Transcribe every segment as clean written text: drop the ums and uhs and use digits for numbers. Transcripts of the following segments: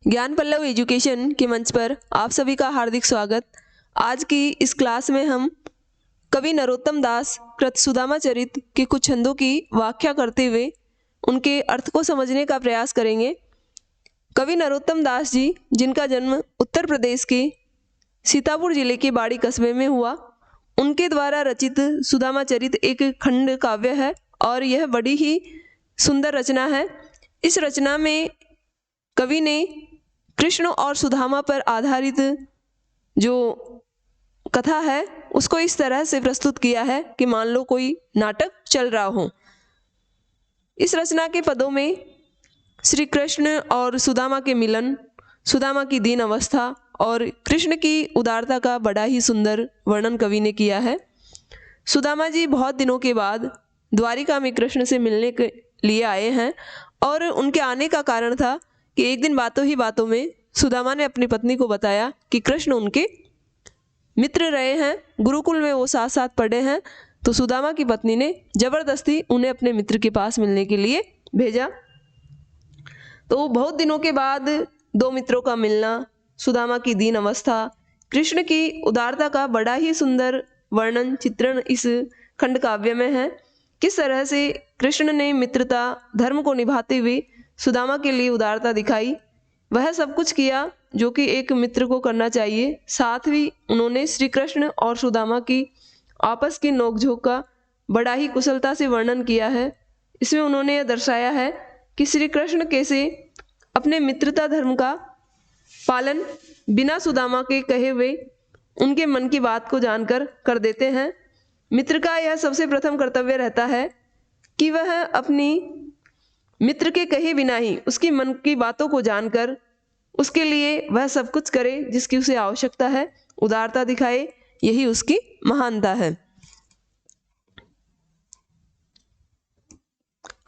ज्ञान पल्लव एजुकेशन के मंच पर आप सभी का हार्दिक स्वागत। आज की इस क्लास में हम कवि नरोत्तम दास कृत सुदामा चरित के कुछ छंदों की व्याख्या करते हुए उनके अर्थ को समझने का प्रयास करेंगे। कवि नरोत्तम दास जी, जिनका जन्म उत्तर प्रदेश के सीतापुर जिले के बाड़ी कस्बे में हुआ, उनके द्वारा रचित सुदामा चरित एक खंड काव्य है और यह बड़ी ही सुंदर रचना है। इस रचना में कवि ने कृष्ण और सुदामा पर आधारित जो कथा है उसको इस तरह से प्रस्तुत किया है कि मान लो कोई नाटक चल रहा हो। इस रचना के पदों में श्री कृष्ण और सुदामा के मिलन, सुदामा की दीन अवस्था और कृष्ण की उदारता का बड़ा ही सुंदर वर्णन कवि ने किया है। सुदामा जी बहुत दिनों के बाद द्वारिका में कृष्ण से मिलने के लिए आए हैं और उनके आने का कारण था कि एक दिन बातों ही बातों में सुदामा ने अपनी पत्नी को बताया कि कृष्ण उनके मित्र रहे हैं, गुरुकुल में वो साथ साथ पढ़े हैं। तो सुदामा की पत्नी ने जबरदस्ती उन्हें अपने मित्र के पास मिलने के लिए भेजा। तो बहुत दिनों के बाद दो मित्रों का मिलना, सुदामा की दीन अवस्था, कृष्ण की उदारता का बड़ा ही सुंदर वर्णन चित्रण इस खंड काव्य में है। किस तरह से कृष्ण ने मित्रता धर्म को निभाते हुए सुदामा के लिए उदारता दिखाई, वह सब कुछ किया जो कि एक मित्र को करना चाहिए। साथ ही उन्होंने श्री कृष्ण और सुदामा की आपस की नोकझोंक का बड़ा ही कुशलता से वर्णन किया है। इसमें उन्होंने यह दर्शाया है कि श्री कृष्ण कैसे अपने मित्रता धर्म का पालन बिना सुदामा के कहे हुए उनके मन की बात को जानकर कर देते हैं। मित्र का यह सबसे प्रथम कर्तव्य रहता है कि वह अपनी मित्र के कहे बिना ही उसकी मन की बातों को जानकर उसके लिए वह सब कुछ करे जिसकी उसे आवश्यकता है, उदारता दिखाए, यही उसकी महानता है।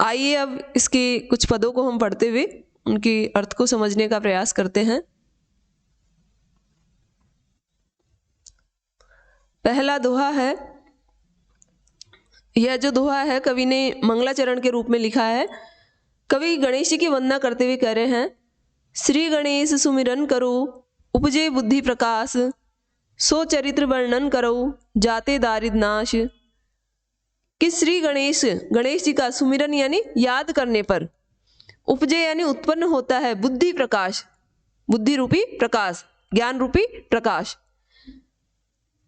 आइए अब इसके कुछ पदों को हम पढ़ते हुए उनके अर्थ को समझने का प्रयास करते हैं। पहला दोहा है। यह जो दोहा है कवि ने मंगलाचरण के रूप में लिखा है। कवि गणेश जी की वंदना करते हुए कह रहे हैं, श्री गणेश सुमिरन करो उपजे बुद्धि प्रकाश, सो चरित्र वर्णन करो जाते दारिद्र नाश। कि श्री गणेश, गणेश जी का सुमिरन यानी याद करने पर, उपजे यानी उत्पन्न होता है बुद्धि प्रकाश, बुद्धि रूपी प्रकाश, ज्ञान रूपी प्रकाश।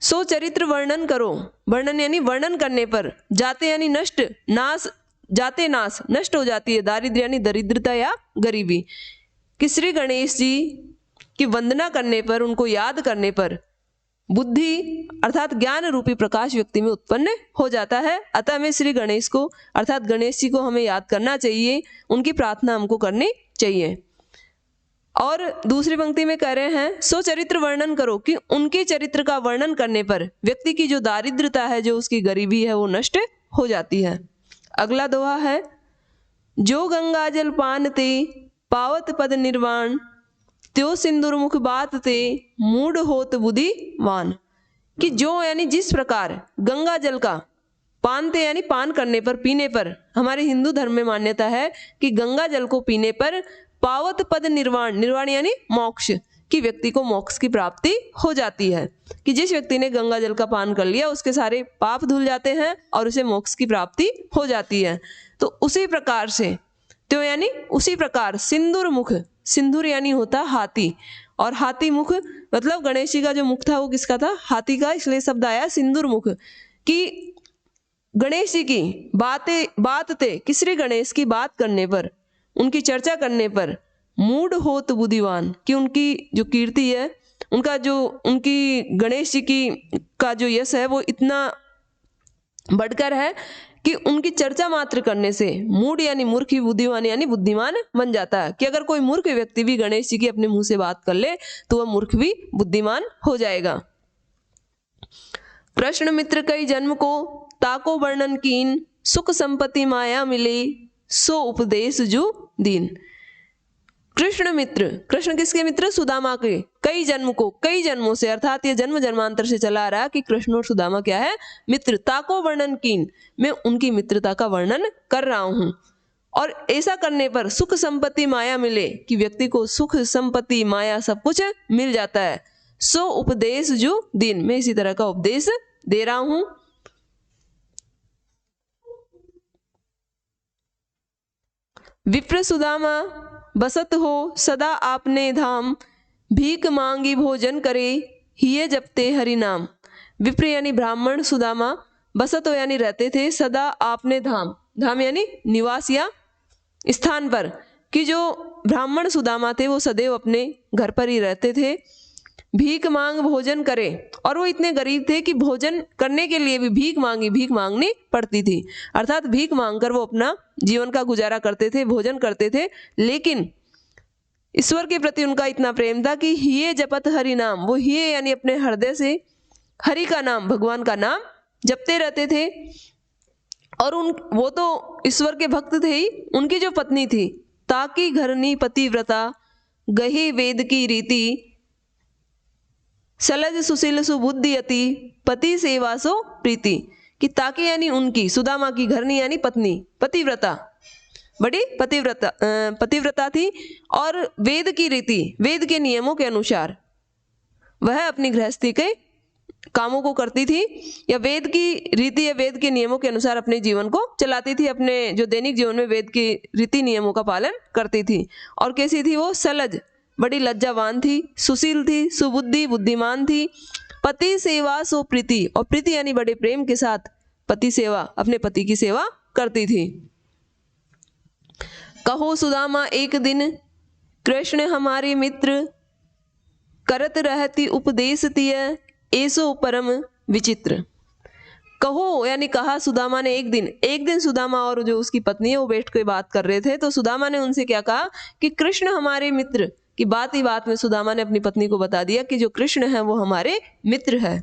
सो चरित्र वर्णन करो, वर्णन यानी वर्णन करने पर, जाते यानी नष्ट, नाश, जाते नाश, नष्ट हो जाती है, दारिद्र्य यानी दरिद्रता या गरीबी। कि श्री गणेश जी की वंदना करने पर, उनको याद करने पर बुद्धि अर्थात ज्ञान रूपी प्रकाश व्यक्ति में उत्पन्न हो जाता है। अतः हमें श्री गणेश को अर्थात गणेश जी को हमें याद करना चाहिए, उनकी प्रार्थना हमको करनी चाहिए। और दूसरी पंक्ति में कह रहे हैं, सो चरित्र वर्णन करो, कि उनके चरित्र का वर्णन करने पर व्यक्ति की जो दारिद्रता है, जो उसकी गरीबी है, वो नष्ट हो जाती है। अगला दोहा है, जो गंगा जल पान ते पावत पद निर्वाण, त्यो सिंदूर मुख बात ते मूढ़ होत बुद्धिवान। कि जो यानी जिस प्रकार गंगा जल का पान ते यानी पान करने पर, पीने पर, हमारे हिंदू धर्म में मान्यता है कि गंगा जल को पीने पर पावत पद निर्वाण, निर्वाण यानी मोक्ष, कि व्यक्ति को मोक्ष की प्राप्ति हो जाती है। कि जिस व्यक्ति ने गंगा जल का पान कर लिया उसके सारे पाप धुल जाते हैं और उसे मोक्ष की प्राप्ति हो जाती है। तो उसी प्रकार से, तो यानी उसी प्रकार सिंदूर मुख, सिंदूर यानी होता हाथी, और हाथी मुख मतलब गणेश जी का जो मुख था वो किसका था? हाथी का, इसलिए शब्द आया सिंदूर मुख। कि गणेश जी की बात थे, कि श्री गणेश की बात करने पर, उनकी चर्चा करने पर मूढ़ होत बुद्धिवान, कि उनकी जो कीर्ति है, उनका जो, उनकी गणेश जी की का जो यश है वो इतना बढ़कर है कि उनकी चर्चा मात्र करने से मूढ़ यानी मूर्ख, बुद्धिमान यानी बुद्धिमान बन जाता है। कि अगर कोई मूर्ख व्यक्ति भी गणेश जी की अपने मुंह से बात कर ले तो वह मूर्ख भी बुद्धिमान हो जाएगा। कृष्ण मित्र कई जन्म को ताको वर्णन कीन, सुख संपत्ति माया मिले सो उपदेश जो दीन। कृष्ण मित्र, कृष्ण किसके मित्र? सुदामा के। कई जन्म को, कई जन्मों से, अर्थात ये जन्म जन्मांतर से चला आ रहा कि कृष्ण और सुदामा क्या है? मित्रता को वर्णन कीन, मैं उनकी मित्रता का वर्णन कर रहा हूं। और ऐसा करने पर सुख संपत्ति माया मिले, कि व्यक्ति को सुख संपत्ति माया सब कुछ मिल जाता है। सो उपदेश जो दिन, मैं इसी तरह का उपदेश दे रहा हूं। विप्र सुदामा बसत हो सदा आपने धाम, भीख मांगी भोजन करे हिये जपते हरि नाम। विप्र यानी ब्राह्मण सुदामा, बसत हो यानी रहते थे, सदा आपने धाम, धाम यानी निवास या स्थान पर, कि जो ब्राह्मण सुदामा थे वो सदैव अपने घर पर ही रहते थे। भीख मांग भोजन करे, और वो इतने गरीब थे कि भोजन करने के लिए भी भीख मांगनी पड़ती थी, अर्थात भीख मांगकर वो अपना जीवन का गुजारा करते थे, भोजन करते थे। लेकिन ईश्वर के प्रति उनका इतना प्रेम था कि हिये जपत हरि नाम, वो हिये यानी अपने हृदय से हरि का नाम, भगवान का नाम जपते रहते थे। और वो तो ईश्वर के भक्त थे ही। उनकी जो पत्नी थी, ताकि घरनी पतिव्रता गहे वेद की रीति, सलज सुशील सुबुद्धि अति पति सेवा सो प्रीति, कि ताकि यानी उनकी, सुदामा की घरनी यानी पत्नी, पतिव्रता, बड़ी पतिव्रता थी, और वेद की रीति, वेद के नियमों के अनुसार वह अपनी गृहस्थी के कामों को करती थी, या वेद की रीति या वेद के नियमों के अनुसार अपने जीवन को चलाती थी, अपने जो दैनिक जीवन में वेद के रीति नियमों का पालन करती थी। और कैसी थी वो? सलज, बड़ी लज्जावान थी, सुशील थी, सुबुद्धि, बुद्धिमान थी, पति सेवा सो प्रीति, और प्रीति यानी बड़े प्रेम के साथ पति सेवा, अपने पति की सेवा करती थी। कहो सुदामा एक दिन कृष्ण हमारे मित्र, करत रहती उपदेश तिय ऐसो परम विचित्र। कहो यानी कहा सुदामा ने एक दिन सुदामा और जो उसकी पत्नी है वो बैठ के बात कर रहे थे, तो सुदामा ने उनसे क्या कहा कि कृष्ण हमारे मित्र, की बात ही बात में सुदामा ने अपनी पत्नी को बता दिया कि जो कृष्ण है वो हमारे मित्र है।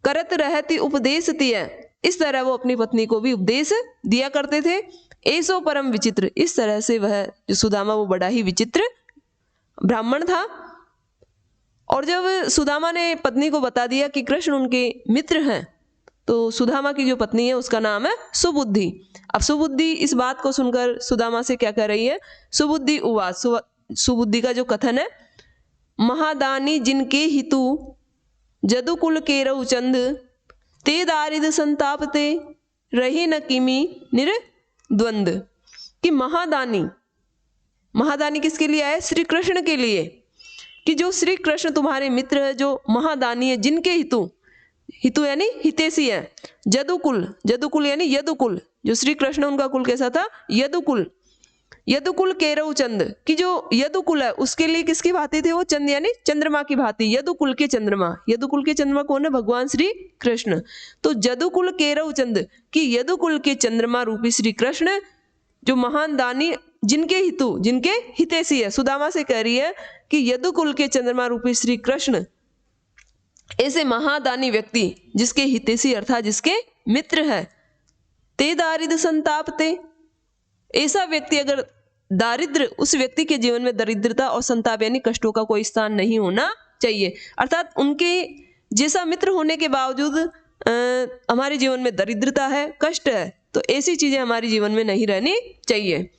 करत रहती उपदेश तिय, इस तरह वो अपनी पत्नी को भी उपदेश दिया करते थे। ऐसो परम विचित्र, इस तरह से वह जो सुदामा वो बड़ा ही विचित्र ब्राह्मण था। और जब सुदामा ने पत्नी को बता दिया कि कृष्ण उनके मित्र हैं, तो सुदामा की जो पत्नी है उसका नाम है सुबुद्धि। अब सुबुद्धि इस बात को सुनकर सुदामा से क्या कह रही है? सुबुद्धि उवाच, सुबुद्धि का जो कथन है, महादानी जिनके हितु जदुकुल केरऊ चंद, ते दारिद संतापते रही न किमी निर्द्वंद, कि महादानी, महादानी किसके लिए आए? श्री कृष्ण के लिए, कि जो श्री कृष्ण तुम्हारे मित्र है, जो महादानी है, जिनके हितु, हितु यानी हितेशी है, जदुकुल, जदुकुल यानी यदुकुल, जो श्री कृष्ण उनका कुल कैसा था? यदुकुल, यदुकुल केरऊ चंद, कि जो यदुकुल है उसके लिए किसकी भांति थे वो? चंद यानी चंद्रमा की भांति, यदुकुल के चंद्रमा। यदुकुल के चंद्रमा कौन है? भगवान श्री कृष्ण। तो यदुकुल केरऊ चंद, कि यदुकुल के चंद्रमा रूपी श्री कृष्ण, जो महान दानी, जिनके हितु, जिनके हितेशी है। सुदामा से कह रही है कि यदुकुल के चंद्रमा रूपी श्री कृष्ण ऐसे महादानी व्यक्ति, जिसके हितेशी अर्थात जिसके मित्र है, ते दारिद्र संतापते, ऐसा व्यक्ति अगर दारिद्र, उस व्यक्ति के जीवन में दरिद्रता और संताप यानी कष्टों का कोई स्थान नहीं होना चाहिए। अर्थात उनके जैसा मित्र होने के बावजूद हमारे जीवन में दरिद्रता है, कष्ट है, तो ऐसी चीजें हमारे जीवन में नहीं रहनी चाहिए।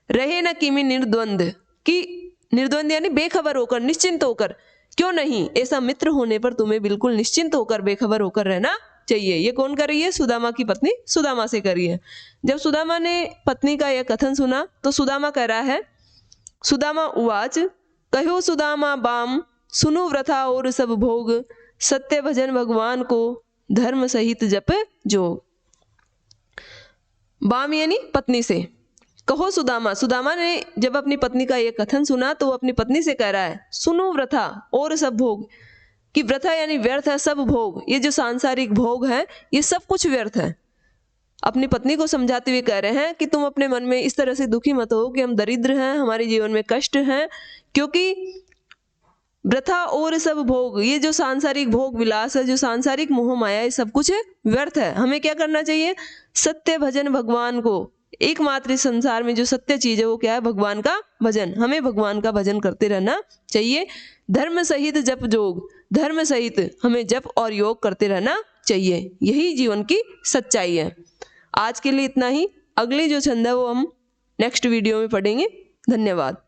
रहे न किमी निर्द्वंद, कि निर्द्वंद यानी बेखबर होकर, निश्चिंत होकर, क्यों नहीं, ऐसा मित्र होने पर तुम्हें बिल्कुल निश्चिंत होकर, बेखबर होकर रहना चाहिए। ये कौन कर रही है? सुदामा की पत्नी सुदामा से कर रही है। जब सुदामा ने पत्नी का यह कथन सुना तो सुदामा कह रहा है, सुदामा उवाच, कहो सुदामा बाम, सुनो व्रथा और सब भोग, सत्य भजन भगवान को, धर्म सहित जप जोग। बाम यानी पत्नी से, कहो सुदामा, सुदामा ने जब अपनी पत्नी का यह कथन सुना तो वो अपनी पत्नी से कह रहा है, सुनो व्रथा और सब भोग, कि व्रथा यानी व्यर्थ है, सब भोग, ये जो सांसारिक भोग है ये सब कुछ व्यर्थ है। अपनी पत्नी को समझाते हुए कह रहे हैं कि तुम अपने मन में इस तरह से दुखी मत हो कि हम दरिद्र हैं, हमारे जीवन में कष्ट हैं, क्योंकि व्रथा और सब भोग, ये जो सांसारिक भोग विलास है, जो सांसारिक मोह माया, ये सब कुछ व्यर्थ है। हमें क्या करना चाहिए? सत्य भजन भगवान को, एकमात्र इस संसार में जो सत्य चीज है वो क्या है? भगवान का भजन। हमें भगवान का भजन करते रहना चाहिए। धर्म सहित जप जोग, धर्म सहित हमें जप और योग करते रहना चाहिए। यही जीवन की सच्चाई है। आज के लिए इतना ही। अगली जो छंद है वो हम नेक्स्ट वीडियो में पढ़ेंगे। धन्यवाद।